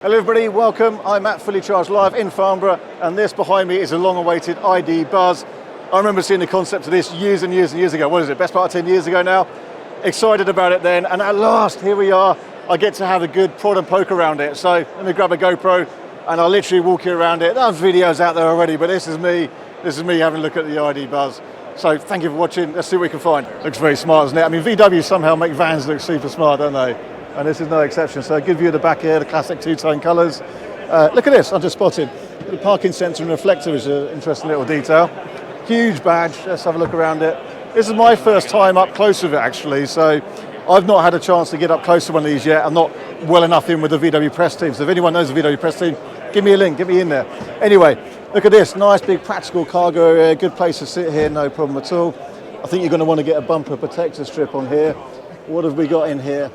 Hello everybody, welcome. I'm at Fully Charged Live in Farnborough, and this behind me is a long-awaited ID Buzz. I remember seeing the concept of this years and years and years ago. What is it, best part of 10 years ago now? Excited about it then, and at last, here we are. I get to have a good prod and poke around it. So let me grab a GoPro, and I'll literally walk you around it. There's videos out there already, but this is me having a look at the ID Buzz. So thank you for watching. Let's see what we can find. Looks very smart, doesn't it? I mean, VW somehow make vans look super smart, don't they? And this is no exception. So a good view of the back here, the classic two-tone colours. Look at this, I just spotted. The parking sensor and reflector is an interesting little detail. Huge badge, let's have a look around it. This is my first time up close with it actually, so I've not had a chance to get up close to one of these yet. I'm not well enough in with the VW press team, so if anyone knows the VW press team, give me a link, get me in there. Anyway, look at this, nice big practical cargo area, good place to sit here, no problem at all. I think you're going to want to get a bumper protector strip on here. What have we got in here?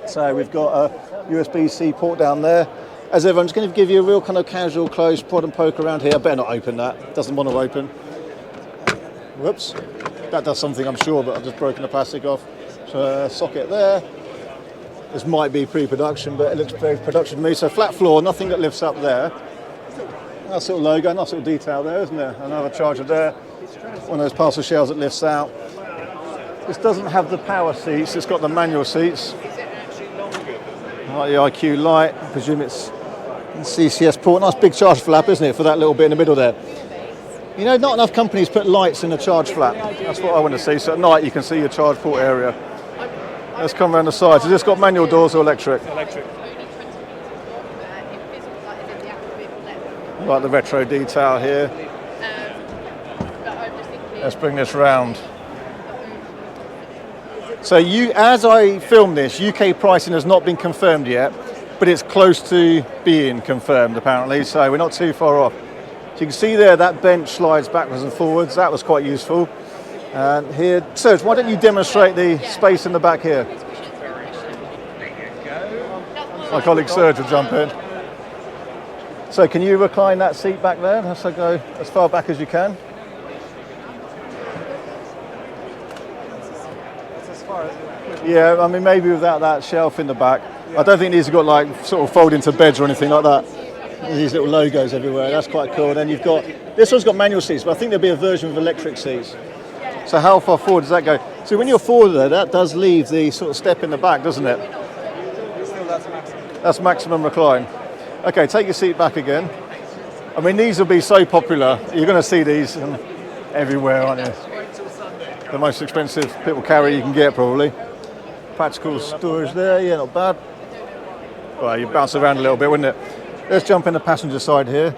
So we've got a USB-C port down there. As ever, I'm just going to give you a real kind of casual, close prod and poke around here. I better not open that. Doesn't want to open. Whoops. That does something, I'm sure, but I've just broken the plastic off. So socket there. This might be pre-production, but it looks very production to me. So flat floor, nothing that lifts up there. Nice little logo, nice little detail there, isn't there? Another charger there. One of those parcel shells that lifts out. This doesn't have the power seats. It's got the manual seats. Like the IQ light, I presume it's CCS port. Nice big charge flap, isn't it, for that little bit in the middle there. You know, not enough companies put lights in the charge flap. That's what I want to see. So at night you can see your charge port area. Let's come around the sides. Has this got manual doors or electric? Electric. Like the retro detail here. Let's bring this round. So as I film this, UK pricing has not been confirmed yet, but it's close to being confirmed apparently, so we're not too far off. So you can see there that bench slides backwards and forwards. That was quite useful. And here, Serge, why don't you demonstrate the space in the back here? My colleague Serge will jump in. So can you recline that seat back there? Let's go as far back as you can. Yeah, I mean, maybe without that shelf in the back. I don't think these have got like sort of fold into beds or anything like that. These little logos everywhere, that's quite cool. And then you've got, this one's got manual seats, but I think there'll be a version with electric seats. So how far forward does that go? So when you're forward there, that does leave the sort of step in the back, doesn't it? That's maximum recline. Okay, take your seat back again. I mean, these will be so popular. You're going to see these everywhere, aren't you? The most expensive people carry you can get probably. Practical storage there, yeah, not bad. Well, you bounce around a little bit, wouldn't it? Let's jump in the passenger side here.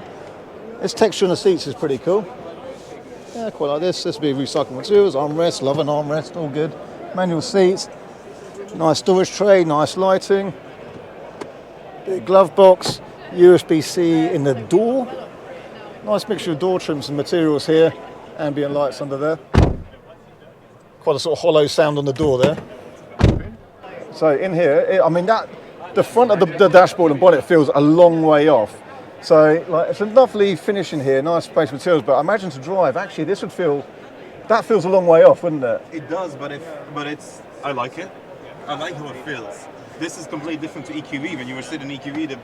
This texture on the seats is pretty cool. Yeah, quite like this. This would be recycled materials, armrest, love an armrest, all good. Manual seats, nice storage tray, nice lighting. Big glove box, USB-C in the door. Nice mixture of door trims and materials here. Ambient lights under there. Quite a sort of hollow sound on the door there. So in here, I mean the front of the dashboard and bonnet feels a long way off. So like it's a lovely finish in here, nice space materials. But I imagine to drive, actually, this would that feels a long way off, wouldn't it? It does, but I like it. I like how it feels. This is completely different to EQV. When you were sitting in EQV,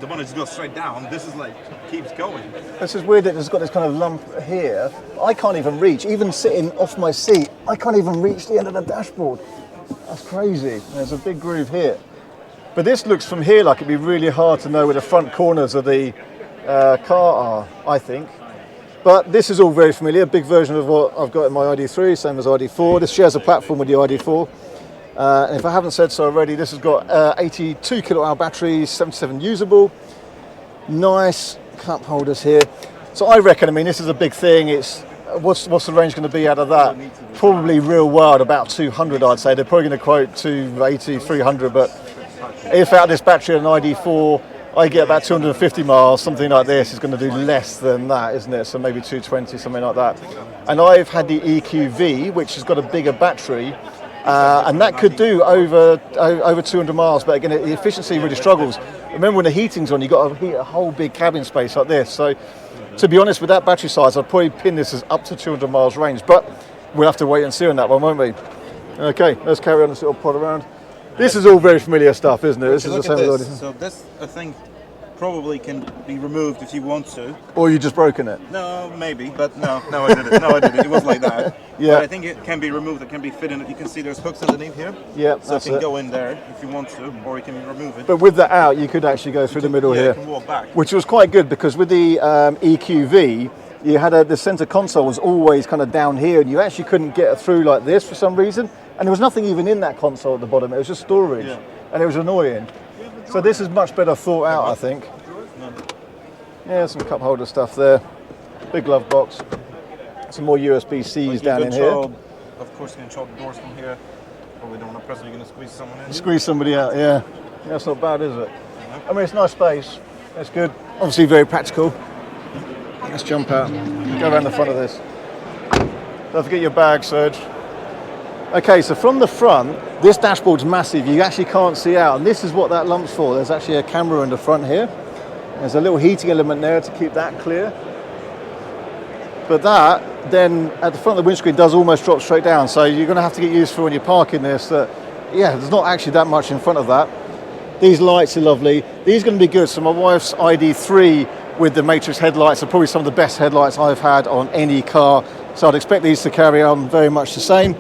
the bonnet just goes straight down. This is like keeps going. This is weird that it's got this kind of lump here. I can't even reach, even sitting off my seat, I can't even reach the end of the dashboard. That's crazy. There's a big groove here. But this looks from here like it'd be really hard to know where the front corners of the car are, I think. But this is all very familiar, a big version of what I've got in my ID3, same as ID4. This shares a platform with the ID4. And if I haven't said so already, this has got 82 kilowatt hour batteries, 77 usable. Nice cup holders here. So I reckon, I mean, this is a big thing. It's what's the range going to be out of that? Probably real world, about 200, I'd say. They're probably going to quote 280, 300, but if out of this battery and an ID4, I get about 250 miles, something like this is going to do less than that, isn't it? So maybe 220, something like that. And I've had the EQV, which has got a bigger battery, and that could do over 200 miles, but again, the efficiency really struggles. Remember when the heating's on, you've got to heat a whole big cabin space like this. So to be honest, with that battery size, I'd probably pin this as up to 200 miles range, but we'll have to wait and see on that one, won't we? Okay, let's carry on this little pod around. This is all very familiar stuff, isn't it? This is the same as this. So this, I think, probably can be removed if you want to. Or you just broken it? No, maybe, but no, I did it. No, I did it. It was like that. Yeah. But I think it can be removed. It can be fit in it. You can see there's hooks underneath here. Yeah, so you can go in there if you want to, or you can remove it. But with that out, you could actually go through the middle here. You can walk back. Which was quite good because with the EQV, you had the center console was always kind of down here, and you actually couldn't get through like this for some reason. And there was nothing even in that console at the bottom. It was just storage, and it was annoying. So this is much better thought out, I think. Yeah, some cup holder stuff there. Big glove box. Some more USB-Cs down in here. Of course, you can control the doors from here. Probably don't want to press it, you're going to squeeze someone in. Squeeze somebody out, yeah. That's not bad, is it? I mean, it's nice space. It's good. Obviously very practical. Let's jump out. Go around the front of this. Don't forget your bag, Serge. Okay, so from the front, this dashboard's massive. You actually can't see out, and this is what that lump's for. There's actually a camera in the front here. There's a little heating element there to keep that clear. But that, then at the front of the windscreen does almost drop straight down. So you're going to have to get used to when you're parking this that, yeah, there's not actually that much in front of that. These lights are lovely. These are going to be good. So my wife's ID3 with the Matrix headlights are probably some of the best headlights I've had on any car. So I'd expect these to carry on very much the same.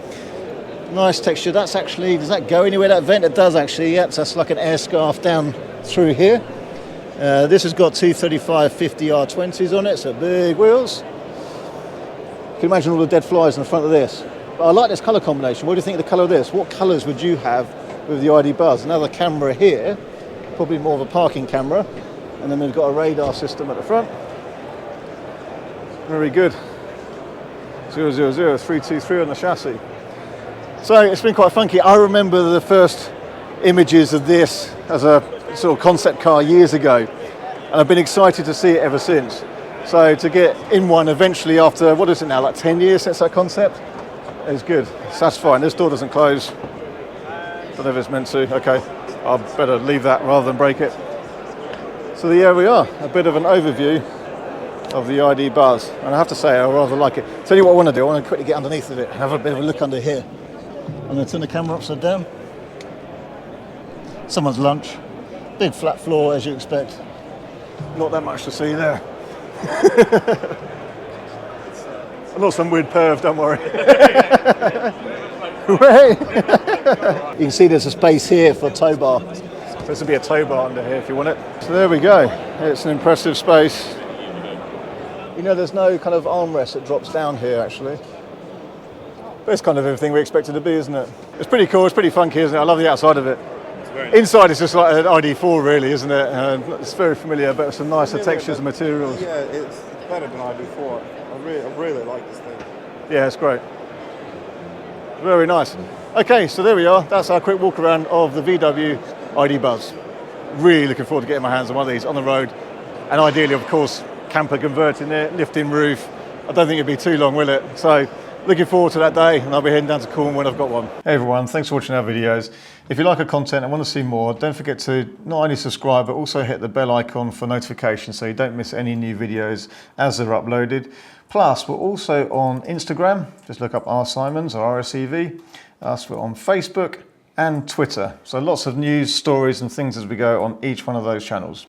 Nice texture. That's actually, does that go anywhere, that vent? It does actually, yep. So that's like an air scarf down through here. This has got 235/50 R20s on it, so big wheels. You can imagine all the dead flies in the front of this. But I like this colour combination. What do you think of the colour of this? What colours would you have with the ID Buzz? Another camera here, probably more of a parking camera. And then we've got a radar system at the front. Very good. 000323 on the chassis. So it's been quite funky. I remember the first images of this as a sort of concept car years ago, and I've been excited to see it ever since. So to get in one eventually after, what is it now, like 10 years since that concept, is good. Satisfying. This door doesn't close. Don't know if it's meant to. Okay, I'll better leave that rather than break it. So there we are, a bit of an overview of the ID Buzz, and I have to say I rather like it. Tell you what I want to do, I want to quickly get underneath of it and have a bit of a look under here. I'm going to turn the camera upside down. Someone's lunch. Big flat floor as you expect. Not that much to see there. I'm not some weird perv, don't worry. You can see there's a space here for a tow bar. So this will be a tow bar under here if you want it. So there we go. It's an impressive space. You know, there's no kind of armrest that drops down here actually. But it's kind of everything we expect it to be, isn't it? It's pretty cool, it's pretty funky, isn't it? I love the outside of it. Inside it's just like an ID4 really, isn't it? It's very familiar, but some nicer textures and materials. Yeah, it's better than ID4. I really like this thing. Yeah, it's great. Very nice. Okay, so there we are. That's our quick walk around of the VW ID Buzz. Really looking forward to getting my hands on one of these on the road. And ideally, of course, camper converting it, lifting roof. I don't think it'll be too long, will it? So looking forward to that day, and I'll be heading down to Cornwall when I've got one. Hey everyone, thanks for watching our videos. If you like our content and want to see more, don't forget to not only subscribe, but also hit the bell icon for notifications so you don't miss any new videos as they're uploaded. Plus, we're also on Instagram. Just look up R Simons or RSEV. We're on Facebook and Twitter. So lots of news, stories and things as we go on each one of those channels.